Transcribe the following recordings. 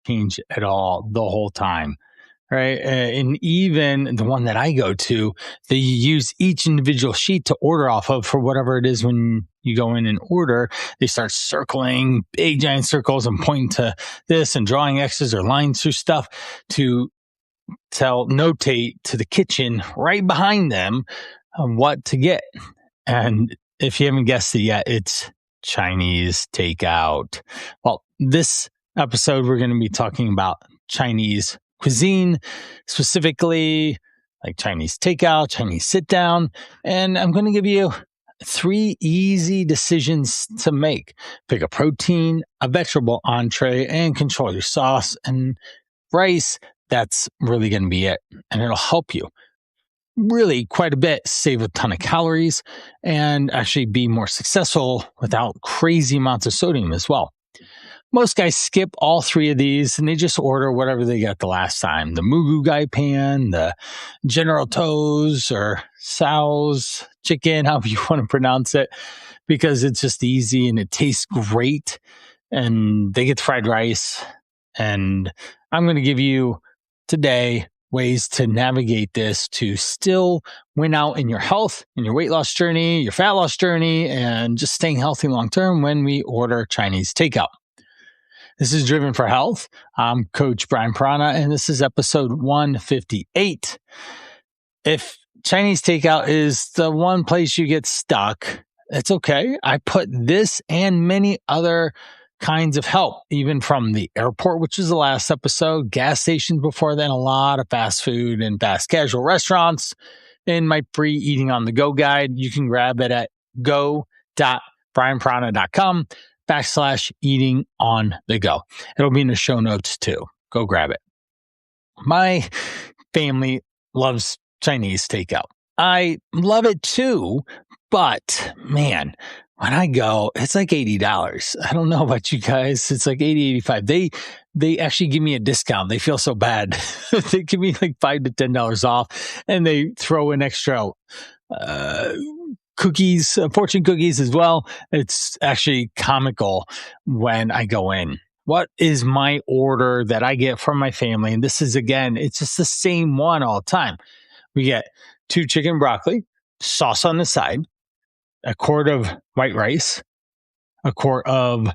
change at all the whole time. Right. And even the one that I go to, they use each individual sheet to order off of for whatever it is when you go in and order. They start circling big giant circles and pointing to this and drawing X's or lines through stuff to notate to the kitchen right behind them what to get. And if you haven't guessed it yet, it's Chinese takeout. Well, this episode, we're going to be talking about Chinese cuisine, specifically like Chinese takeout, Chinese sit down. And I'm going to give you 3 easy decisions to make. Pick a protein, a vegetable entree, and control your sauce and rice. That's really going to be it. And it'll help you really quite a bit, save a ton of calories, and actually be more successful without crazy amounts of sodium as well. Most guys skip all 3 of these and they just order whatever they got the last time. The Mugu Gai Pan, the General Toes or Sal's chicken, however you want to pronounce it, because it's just easy and it tastes great. And they get fried rice. And I'm going to give you today ways to navigate this to still win out in your health, in your weight loss journey, your fat loss journey, and just staying healthy long term when we order Chinese takeout. This is Driven for Health. I'm Coach Brian Parana, and this is episode 158. If Chinese takeout is the one place you get stuck, it's okay. I put this and many other kinds of help, even from the airport, which is the last episode, gas stations before then, a lot of fast food and fast casual restaurants in my free Eating on the Go guide. You can grab it at go.brianparana.com/eating on the go. It'll be in the show notes too. Go grab it. My family loves Chinese takeout. I love it too, but man, when I go, it's like $80. I don't know about you guys. It's like $80, $85. They actually give me a discount. They feel so bad. They give me like $5 to $10 off, and they throw in extra cookies, fortune cookies as well. It's actually comical when I go in. What is my order that I get from my family? And this is, again, it's just the same one all the time. We get 2 chicken broccoli, sauce on the side, a quart of white rice, a quart of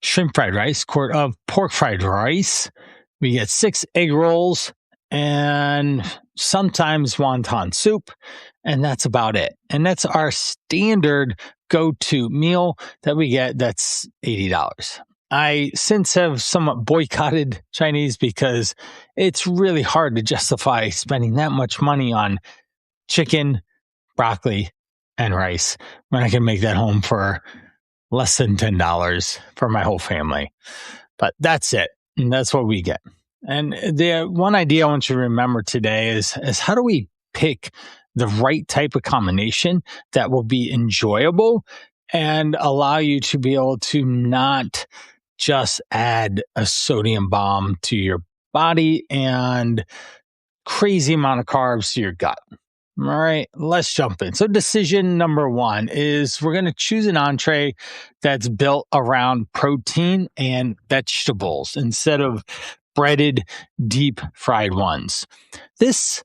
shrimp fried rice, quart of pork fried rice. We get 6 egg rolls and sometimes wonton soup. And that's about it. And that's our standard go-to meal that we get. That's $80. I since have somewhat boycotted Chinese because it's really hard to justify spending that much money on chicken, broccoli, and rice when I can make that home for less than $10 for my whole family. But that's it. And that's what we get. And the one idea I want you to remember today is how do we pick the right type of combination that will be enjoyable and allow you to be able to not just add a sodium bomb to your body and crazy amount of carbs to your gut. All right, let's jump in. So decision number 1 is we're going to choose an entree that's built around protein and vegetables instead of breaded, deep fried ones. This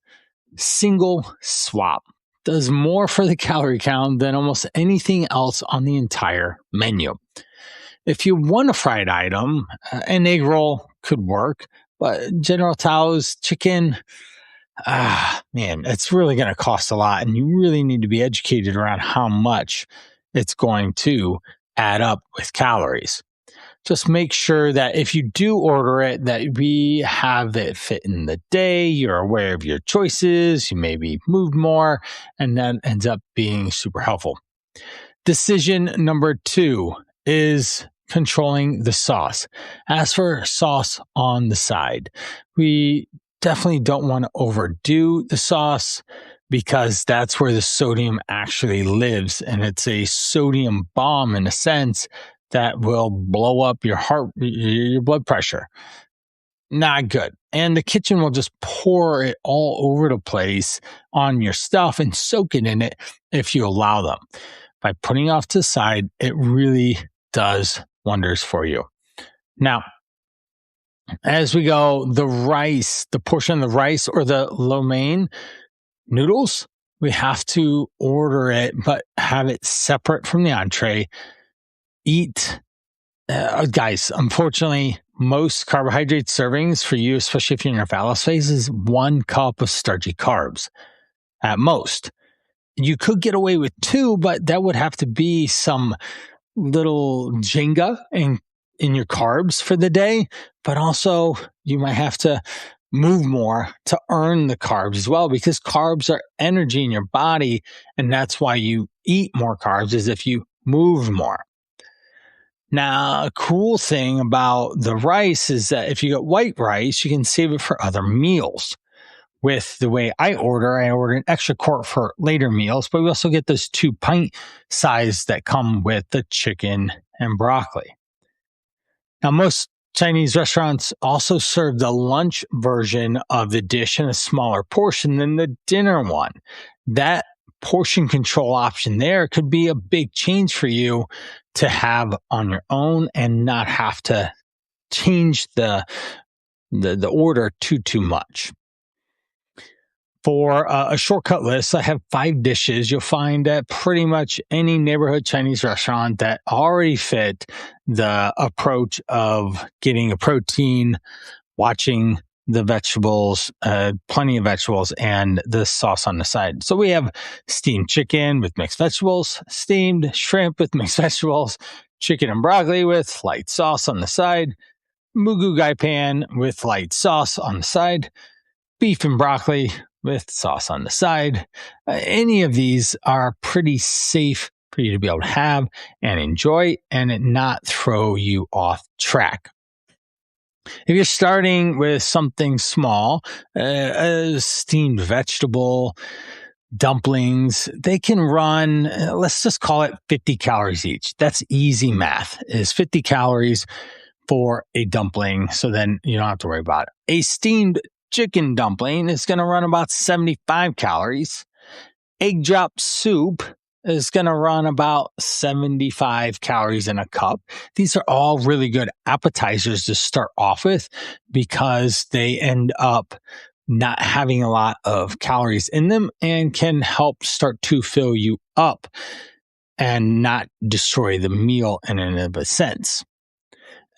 single swap does more for the calorie count than almost anything else on the entire menu. If you want a fried item, an egg roll could work, but General Tao's chicken, man, it's really going to cost a lot, and you really need to be educated around how much it's going to add up with calories. Just make sure that if you do order it, that we have it fit in the day, you're aware of your choices, you maybe moved more, and that ends up being super helpful. Decision number 2 is controlling the sauce. Ask for sauce on the side. We definitely don't want to overdo the sauce because that's where the sodium actually lives. And it's a sodium bomb in a sense that will blow up your heart, your blood pressure. Not good. And the kitchen will just pour it all over the place on your stuff and soak it in it if you allow them. By putting it off to the side, it really does wonders for you. Now, As we go, the rice, the portion of the rice or the lo mein noodles, we have to order it, but have it separate from the entree. Eat, guys, unfortunately, most carbohydrate servings for you, especially if you're in your phallus phase, is 1 cup of starchy carbs at most. You could get away with 2, but that would have to be some little Jenga in your carbs for the day. But also, you might have to move more to earn the carbs as well, because carbs are energy in your body. And that's why you eat more carbs, is if you move more. Now, a cool thing about the rice is that if you get white rice, you can save it for other meals. With the way I order an extra quart for later meals, but we also get those 2-pint size that come with the chicken and broccoli. Now, most Chinese restaurants also serve the lunch version of the dish in a smaller portion than the dinner one. That portion control option there could be a big change for you to have on your own and not have to change the order too much. For a shortcut list, I have 5 dishes you'll find at pretty much any neighborhood Chinese restaurant that already fit the approach of getting a protein, watching the vegetables, plenty of vegetables, and the sauce on the side. So we have steamed chicken with mixed vegetables, steamed shrimp with mixed vegetables, chicken and broccoli with light sauce on the side, mugu gai pan with light sauce on the side, beef and broccoli with sauce on the side. Any of these are pretty safe for you to be able to have and enjoy and it not throw you off track. If you're starting with something small, a steamed vegetable, dumplings, they can run, let's just call it 50 calories each. That's easy math, is 50 calories for a dumpling. So then you don't have to worry about it. A steamed chicken dumpling is going to run about 75 calories. Egg drop soup is going to run about 75 calories in a cup. These are all really good appetizers to start off with because they end up not having a lot of calories in them and can help start to fill you up and not destroy the meal in and of a sense.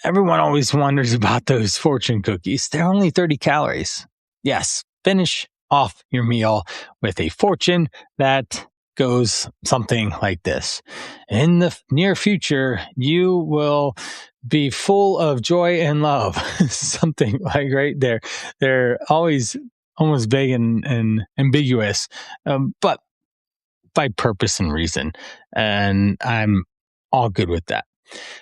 Everyone always wonders about those fortune cookies. They're only 30 calories. Yes, finish off your meal with a fortune that goes something like this. In the near future, you will be full of joy and love. Something like right there. They're always almost vague and ambiguous, but by purpose and reason. And I'm all good with that.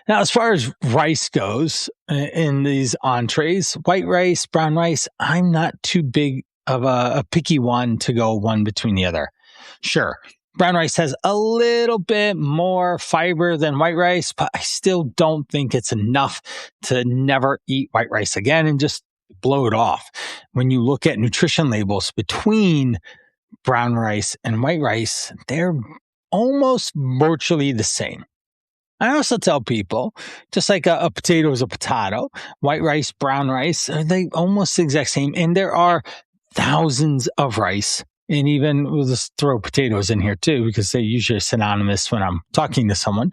Now, as far as rice goes in these entrees, white rice, brown rice, I'm not too big of a picky one to go one between the other. Sure, brown rice has a little bit more fiber than white rice, but I still don't think it's enough to never eat white rice again and just blow it off. When you look at nutrition labels between brown rice and white rice, they're almost virtually the same. I also tell people, just like a potato is a potato, white rice, brown rice, are they almost the exact same? And there are thousands of rice. And even we'll just throw potatoes in here too, because they usually are synonymous when I'm talking to someone.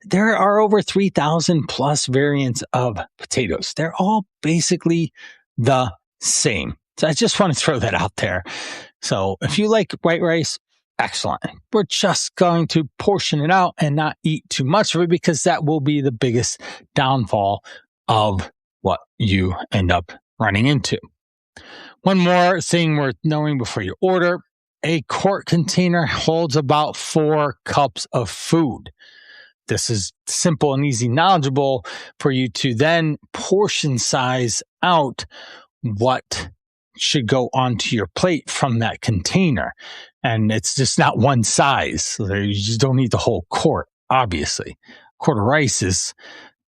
There are over 3,000 plus variants of potatoes. They're all basically the same. So I just want to throw that out there. So if you like white rice, excellent. We're just going to portion it out and not eat too much of it because that will be the biggest downfall of what you end up running into. One more thing worth knowing before you order, a quart container holds about 4 cups of food. This is simple and easy knowledgeable for you to then portion size out what should go onto your plate from that container. And it's just not one size. So you just don't need the whole quart, obviously. A quart of rice is,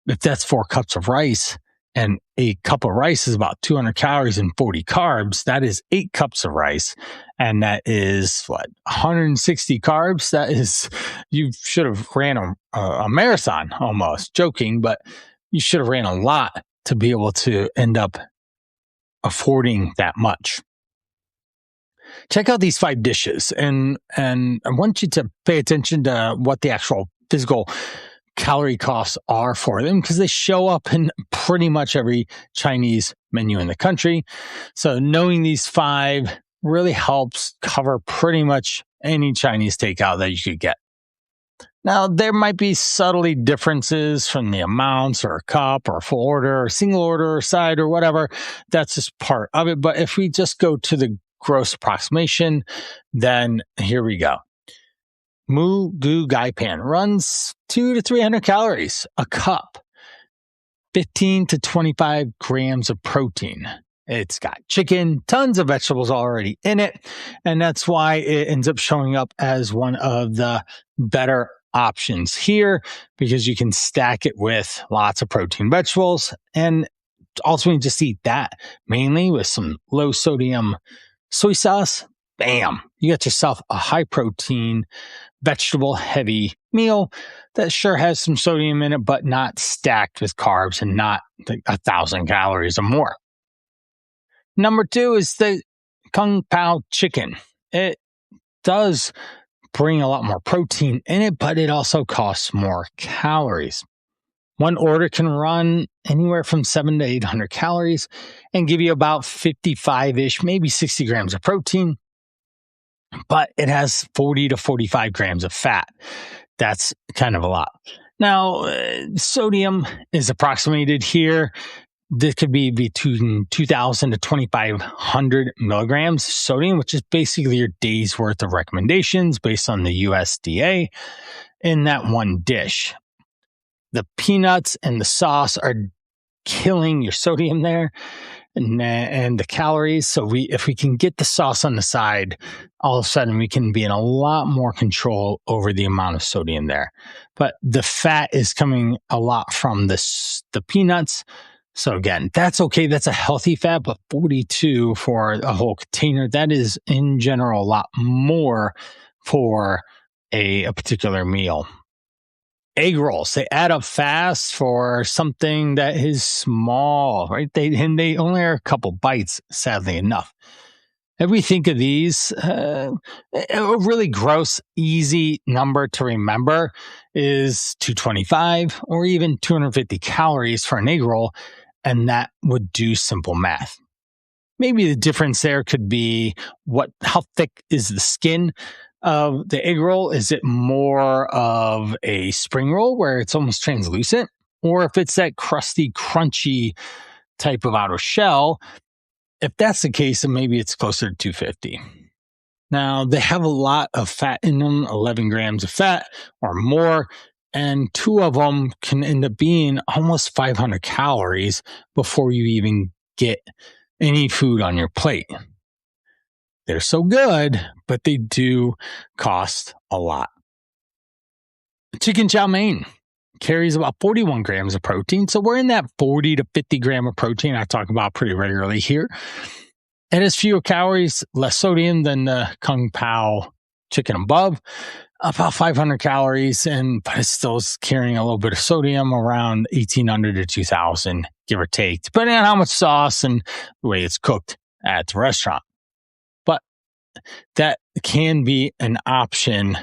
if that's 4 cups of rice, and a cup of rice is about 200 calories and 40 carbs, that is 8 cups of rice. And that is, 160 carbs? That is, you should have ran a marathon almost. Joking, but you should have ran a lot to be able to end up affording that much. Check out these 5 dishes, and I want you to pay attention to what the actual physical calorie costs are for them, because they show up in pretty much every Chinese menu in the country. So knowing these 5 really helps cover pretty much any Chinese takeout that you could get. Now, there might be subtly differences from the amounts or a cup or a full order or single order or side or whatever. That's just part of it. But if we just go to the gross approximation, then here we go. Mu Gu Gai Pan runs 200 to 300 calories a cup, 15 to 25 grams of protein. It's got chicken, tons of vegetables already in it, and that's why it ends up showing up as one of the better options here, because you can stack it with lots of protein vegetables, and ultimately just eat that mainly with some low sodium soy sauce. Bam, you got yourself a high protein, vegetable heavy meal that sure has some sodium in it, but not stacked with carbs and not 1,000 calories or more. Number 2 is the Kung Pao chicken. It does bring a lot more protein in it, but it also costs more calories. One order can run anywhere from 700 to 800 calories and give you about 55-ish, maybe 60 grams of protein, but it has 40 to 45 grams of fat. That's kind of a lot. Now, sodium is approximated here. This could be between 2,000 to 2,500 milligrams of sodium, which is basically your day's worth of recommendations based on the USDA in that one dish. The peanuts and the sauce are killing your sodium there and the calories. So if we can get the sauce on the side, all of a sudden we can be in a lot more control over the amount of sodium there. But the fat is coming a lot from the peanuts. So again, that's okay. That's a healthy fat, but 42 for a whole container, that is in general a lot more for a particular meal. Egg rolls, they add up fast for something that is small, right? They only are a couple bites, sadly enough. If we think of these, a really gross, easy number to remember is 225 or even 250 calories for an egg roll, and that would do simple math. Maybe the difference there could be how thick is the skin of the egg roll? Is it more of a spring roll where it's almost translucent? Or if it's that crusty, crunchy type of outer shell, if that's the case, then maybe it's closer to 250. Now, they have a lot of fat in them, 11 grams of fat or more, and 2 of them can end up being almost 500 calories before you even get any food on your plate. They're so good, but they do cost a lot. Chicken chow mein carries about 41 grams of protein. So we're in that 40 to 50 gram of protein I talk about pretty regularly here. It has fewer calories, less sodium than the Kung Pao chicken above, about 500 calories, but it still is carrying a little bit of sodium, around 1,800 to 2,000, give or take, depending on how much sauce and the way it's cooked at the restaurant. But that can be an option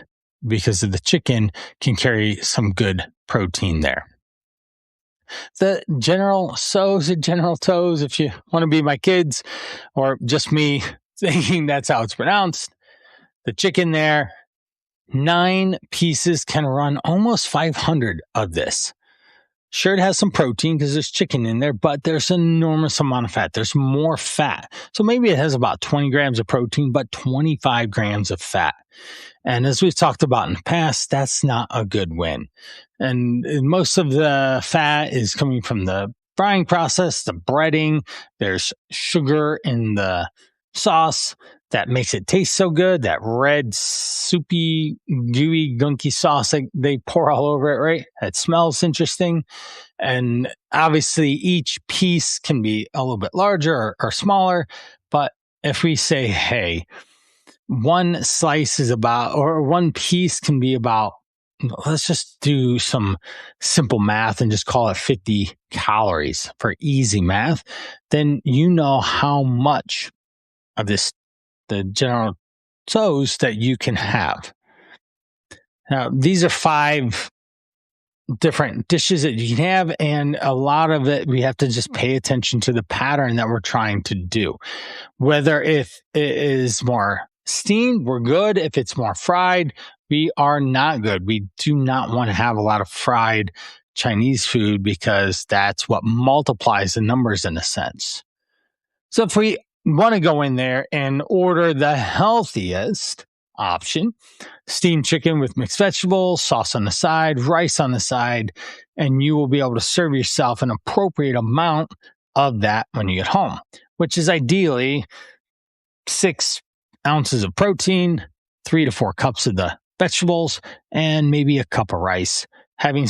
because of the chicken can carry some good protein there. The general so's and general toes, if you want to be my kids or just me thinking that's how it's pronounced, the chicken there, 9 pieces can run almost 500 of this. Sure, it has some protein because there's chicken in there, but there's an enormous amount of fat. There's more fat. So maybe it has about 20 grams of protein, but 25 grams of fat. And as we've talked about in the past, that's not a good win. And most of the fat is coming from the frying process, the breading. There's sugar in the sauce that makes it taste so good. That red, soupy, gooey, gunky sauce they pour all over it, right? It smells interesting. And obviously each piece can be a little bit larger or smaller. But if we say, hey, one slice is about, or one piece can be about let's just do some simple math and just call it 50 calories for easy math, then you know how much of the general tsos that you can have. Now, these are 5 different dishes that you can have, and a lot of it we have to just pay attention to the pattern that we're trying to do. Whether if it is more steamed, we're good. If it's more fried, we are not good. We do not want to have a lot of fried Chinese food because that's what multiplies the numbers in a sense. So if we want to go in there and order the healthiest option, steamed chicken with mixed vegetables, sauce on the side, rice on the side, and you will be able to serve yourself an appropriate amount of that when you get home, which is ideally 6 ounces of protein, 3 to 4 cups of the vegetables, and maybe a cup of rice. Having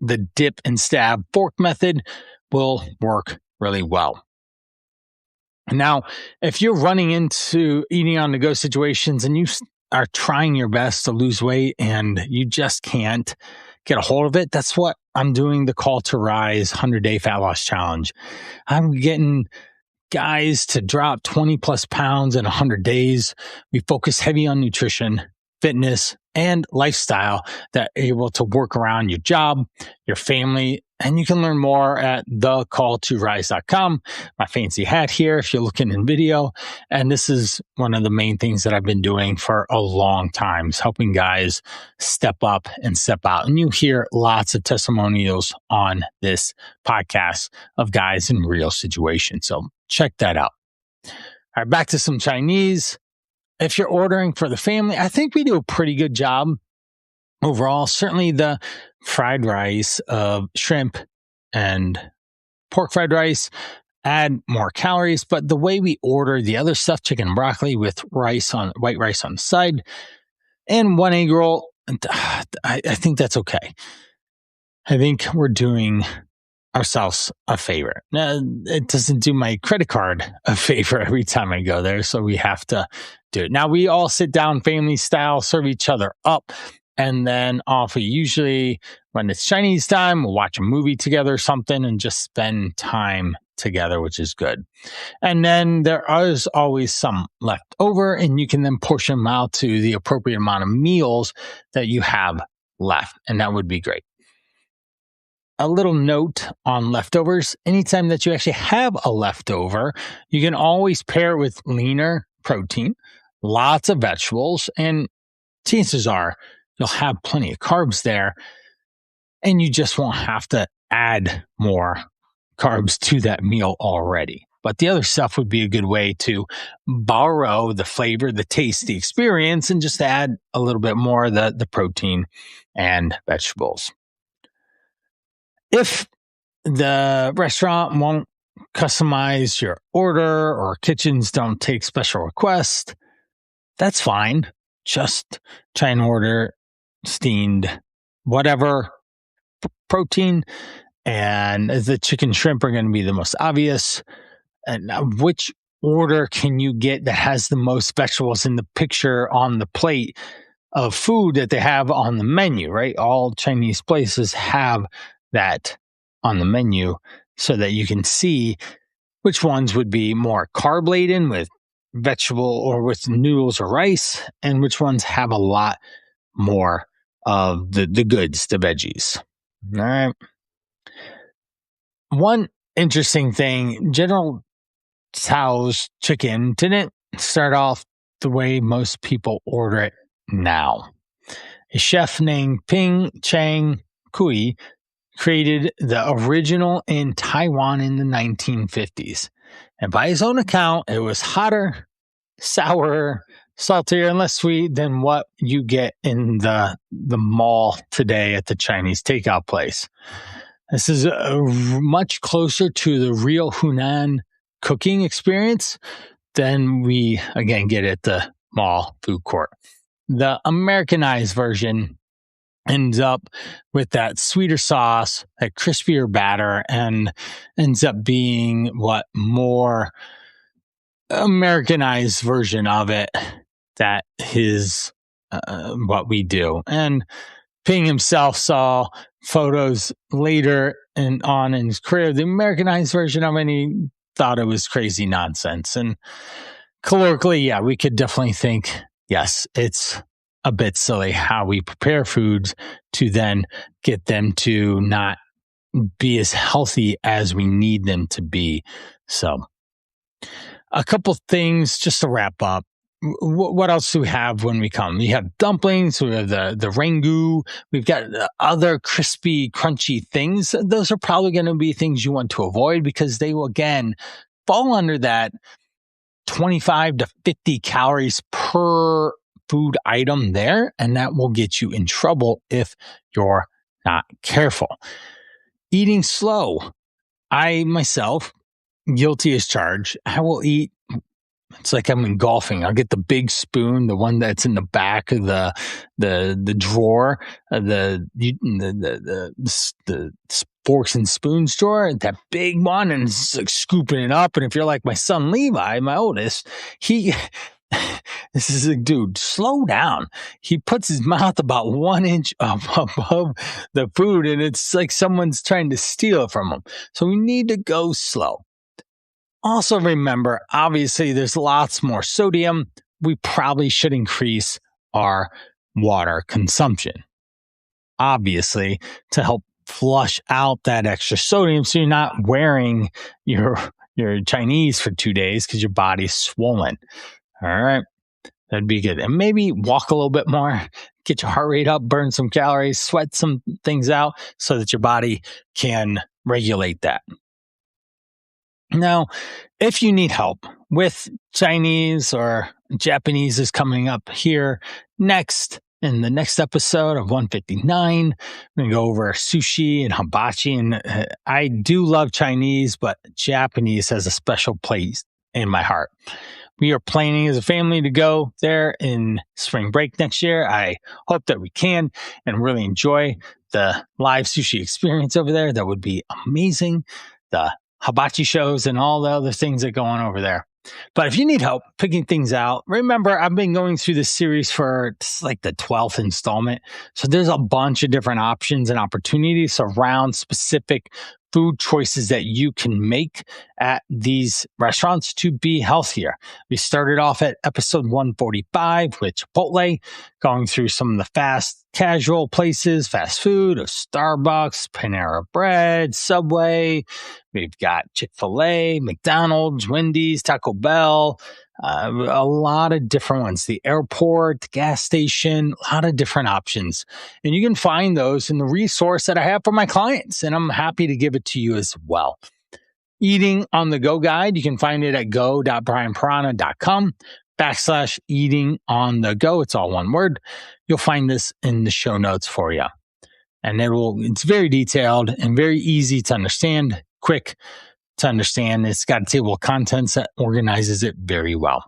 the dip and stab fork method will work really well. Now, if you're running into eating on the go situations and you are trying your best to lose weight and you just can't get a hold of it, that's what I'm doing, the Call to Rise 100-Day Fat Loss Challenge. I'm getting guys to drop 20 plus pounds in 100 days. We focus heavy on nutrition, fitness, and lifestyle that are able to work around your job, your family, and you can learn more at thecalltorise.com. My fancy hat here, if you're looking in video. And this is one of the main things that I've been doing for a long time, is helping guys step up and step out. And you hear lots of testimonials on this podcast of guys in real situations. So check that out. All right, back to some Chinese. If you're ordering for the family, I think we do a pretty good job overall. Certainly the fried rice of shrimp and pork fried rice add more calories, but the way we order the other stuff, chicken and broccoli with white rice on the side and 1 egg roll, I think that's okay. I think we're doing ourselves a favor. Now, it doesn't do my credit card a favor every time I go there, so we have to do it. Now, we all sit down family style, serve each other up, and then off. Usually when it's Chinese time, we'll watch a movie together or something and just spend time together, which is good. And then there is always some left over, and you can then portion them out to the appropriate amount of meals that you have left, and that would be great. A little note on leftovers. Anytime that you actually have a leftover, you can always pair it with leaner protein, lots of vegetables, and chances are you'll have plenty of carbs there, and you just won't have to add more carbs to that meal already. But the other stuff would be a good way to borrow the flavor, the taste, the experience, and just add a little bit more of the protein and vegetables. If the restaurant won't customize your order or kitchens don't take special requests, that's fine. Just try and order steamed whatever protein, and the chicken shrimp are going to be the most obvious. And which order can you get that has the most vegetables in the picture on the plate of food that they have on the menu, right? All Chinese places have that on the menu so that you can see which ones would be more carb laden with vegetable or with noodles or rice, and which ones have a lot more of the goods, the veggies. All right. One interesting thing, General Tso's chicken didn't start off the way most people order it now. A chef named Ping Chang Kui created the original in Taiwan in the 1950s. And by his own account, it was hotter, sour, saltier, and less sweet than what you get in the mall today at the Chinese takeout place. This is much closer to the real Hunan cooking experience than we, again, get at the mall food court. The Americanized version ends up with that sweeter sauce, that crispier batter, and ends up being what more Americanized version of it that is what we do. And Ping himself saw photos later and on in his career, the Americanized version of it, and he thought it was crazy nonsense. And calorically, yeah, we could definitely think, yes, it's a bit silly how we prepare foods to then get them to not be as healthy as we need them to be. So, a couple things just to wrap up. What else do we have when we come? We have dumplings, we have the rangoon, we've got other crispy, crunchy things. Those are probably going to be things you want to avoid because they will, again, fall under that 25 to 50 calories per food item there, and that will get you in trouble if you're not careful. Eating slow. I myself, guilty as charged, I will eat. It's like I'm in golfing. I'll get the big spoon, the one that's in the back of the drawer, the forks and spoons drawer, that big one, and it's like scooping it up. And if you're like my son Levi, my oldest, he this is like, dude, slow down. He puts his mouth about 1 inch above the food, and it's like someone's trying to steal it from him. So we need to go slow. Also remember, obviously, there's lots more sodium. We probably should increase our water consumption, obviously, to help flush out that extra sodium so you're not wearing your Chinese for 2 days because your body's swollen. All right. That'd be good. And maybe walk a little bit more, get your heart rate up, burn some calories, sweat some things out so that your body can regulate that. Now, if you need help with Chinese or Japanese is coming up here next in the next episode of 159. I'm going to go over sushi and hibachi. And I do love Chinese, but Japanese has a special place in my heart. We are planning as a family to go there in spring break next year. I hope that we can and really enjoy the live sushi experience over there. That would be amazing. The hibachi shows and all the other things that go on over there. But if you need help picking things out, remember, I've been going through this series for like the 12th installment. So there's a bunch of different options and opportunities around specific food choices that you can make at these restaurants to be healthier. We started off at episode 145 with Chipotle, going through some of the fast casual places, fast food of Starbucks, Panera Bread, Subway. We've got Chick-fil-A, McDonald's, Wendy's, Taco Bell, a lot of different ones. The airport, the gas station, a lot of different options. And you can find those in the resource that I have for my clients, and I'm happy to give it to you as well. Eating on the Go guide, you can find it at go.brianparana.com/eating on the go. It's all one word. You'll find this in the show notes for you. And it's very detailed and very easy to understand, quick to understand. It's got a table of contents that organizes it very well.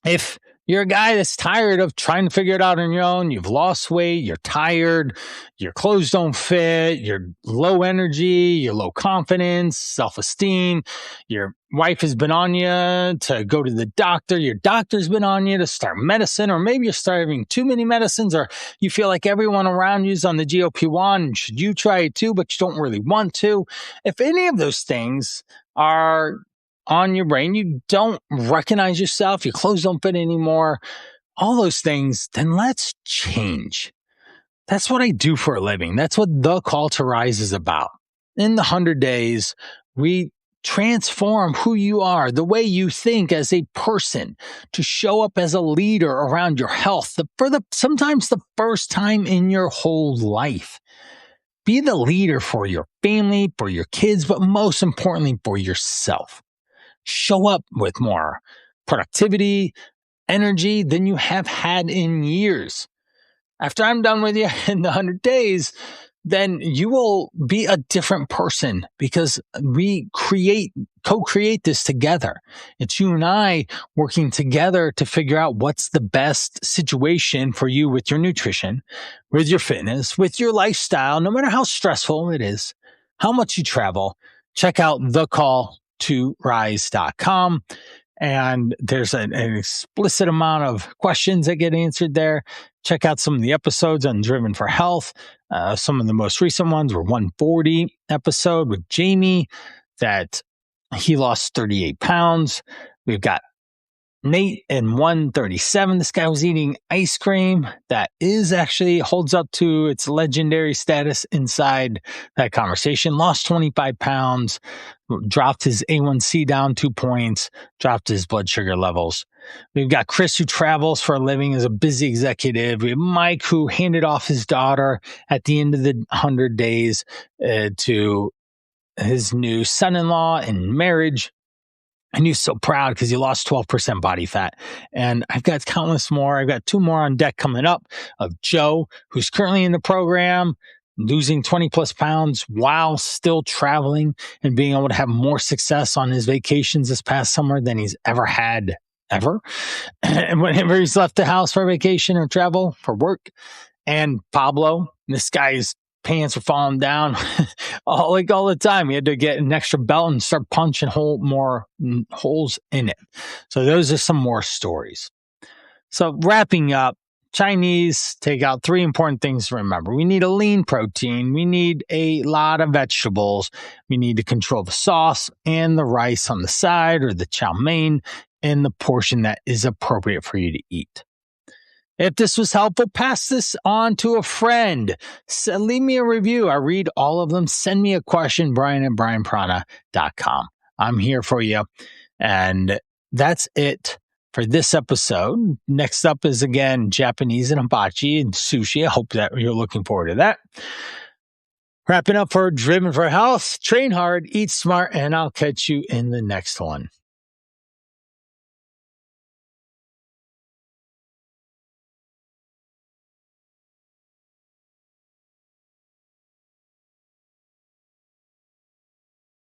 If you're a guy that's tired of trying to figure it out on your own, you've lost weight, you're tired, your clothes don't fit, you're low energy, you're low confidence, self-esteem, your wife has been on you to go to the doctor, your doctor's been on you to start medicine, or maybe you're starting too many medicines, or you feel like everyone around you is on the GLP-1, should you try it too, but you don't really want to. If any of those things are on your brain, you don't recognize yourself, your clothes don't fit anymore, all those things, then let's change. That's what I do for a living. That's what The Call to Rise is about. In the 100 days, we transform who you are, the way you think as a person, to show up as a leader around your health sometimes the first time in your whole life. Be the leader for your family, for your kids, but most importantly, for yourself. Show up with more productivity, energy than you have had in years. After I'm done with you in the 100 days, then you will be a different person because we co-create this together. It's you and I working together to figure out what's the best situation for you with your nutrition, with your fitness, with your lifestyle, no matter how stressful it is, how much you travel. Check out thecalltorise.com. And there's an explicit amount of questions that get answered there. check out some of the episodes on Driven for Health. Some of the most recent ones were 140 episode with Jamie that he lost 38 pounds. We've got Nate in 137. This guy was eating ice cream that is actually holds up to its legendary status inside that conversation. Lost 25 pounds, dropped his A1C down 2 points, dropped his blood sugar levels. We've got Chris, who travels for a living as a busy executive. We have Mike, who handed off his daughter at the end of the 100 days to his new son-in-law in marriage. And he's so proud because he lost 12% body fat. And I've got countless more. I've got 2 more on deck coming up of Joe, who's currently in the program, losing 20 plus pounds while still traveling and being able to have more success on his vacations this past summer than he's ever had ever. And whenever he's left the house for vacation or travel for work. And Pablo, this guy's pants are falling down all the time. He had to get an extra belt and start punching more holes in it. So those are some more stories. So wrapping up, Chinese takeout, 3 important things to remember. We need a lean protein. We need a lot of vegetables. We need to control the sauce and the rice on the side, or the chow mein, in the portion that is appropriate for you to eat. If this was helpful, pass this on to a friend. Leave me a review. I read all of them. Send me a question, brian@brianparana.com. I'm here for you. And that's it for this episode. Next up is, again, Japanese and hibachi and sushi. I hope that you're looking forward to that. Wrapping up for Driven for Health. Train hard, eat smart, and I'll catch you in the next one.